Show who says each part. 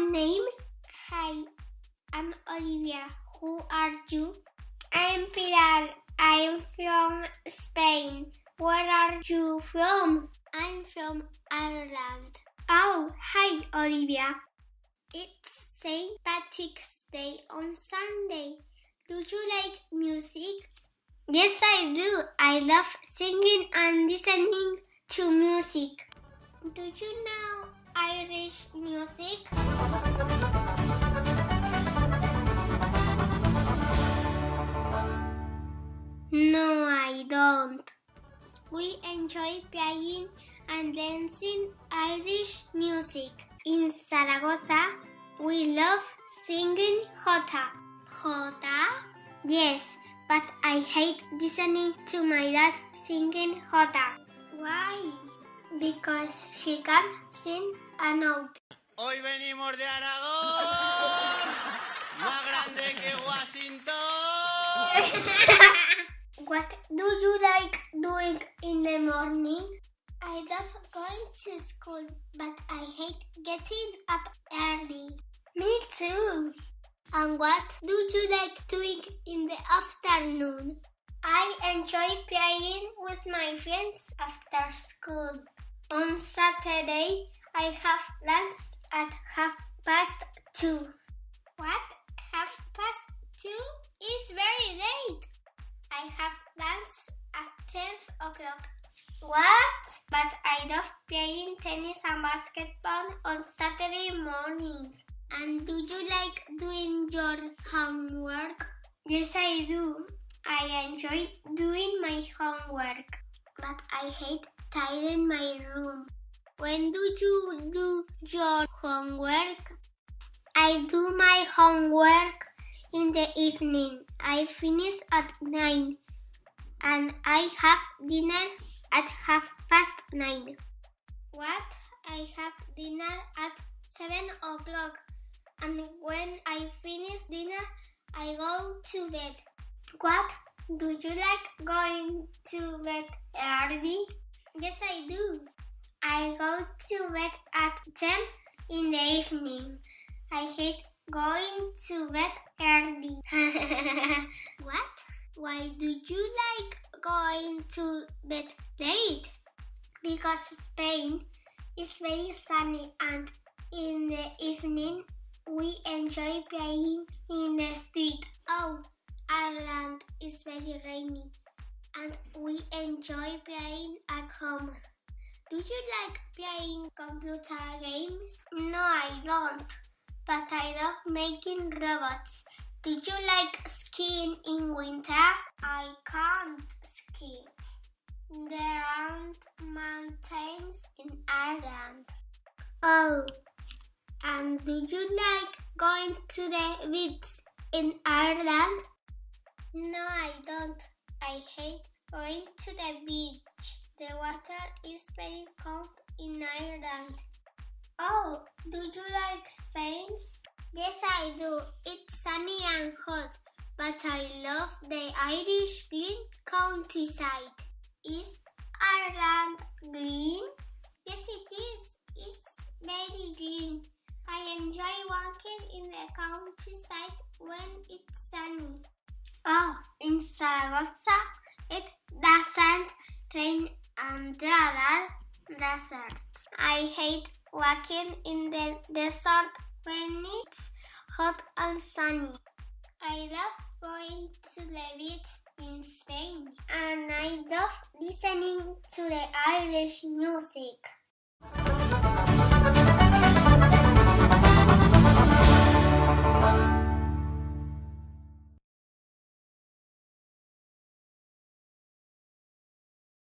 Speaker 1: name? Hi, I'm Olivia. Who are you? I'm Pilar. I'm from Spain. Where are you from? I'm from Ireland. Oh, hi, Olivia. It's St. Patrick's Day on Sunday. Do you like music? Yes, I do. I love singing and listening to music. Do you know Irish music? No, I don't. We enjoy playing and dancing Irish music. In Zaragoza, we love singing jota. Jota? Yes, but I hate listening to my dad singing jota. Why? Because he can't sing a note.
Speaker 2: Hoy venimos de Aragón, más grande que Washington.
Speaker 1: What do you like doing in the morning? I love going to school, but I hate getting up early. Me too. And what do you like doing in the afternoon? I enjoy playing with my friends after school. On Saturday, I have lunch at 2:30. What? 2:30 is very late. I have lunch at 12 o'clock. What? But I love playing tennis and basketball on Saturday morning. And do you like doing your homework? Yes, I do. I enjoy doing my homework, but I hate tidying my room. When do you do your homework? I do my homework in the evening. I finish at 9 and I have dinner at 9:30. What? I have dinner at 7 o'clock, and when I finish dinner, I go to bed. What? Do you like going to bed early? Yes, I do. I go to bed at 10 in the evening. I hate going to bed early. What? Why do you like going to bed late? Because Spain is very sunny and in the evening we enjoy playing in the street. Oh, Ireland is very rainy and we enjoy playing at home. Do you like playing computer games? No, I don't. But I love making robots. Do you like skiing in winter? I can't ski. There aren't mountains in Ireland. Oh, and do you like going to the beach in Ireland? No, I don't. I hate going to the beach. The water is very cold in Ireland. Oh, do you like Spain? Yes, I do. It's sunny and hot, but I love the Irish green countryside. Is Ireland green? Yes, it is. It's very green. I enjoy walking in the countryside when it's sunny. Oh, in Zaragoza, it doesn't rain and there are deserts. I hate walking in the desert when it's hot and sunny. I love going to the beach in Spain and I love listening to the Irish music.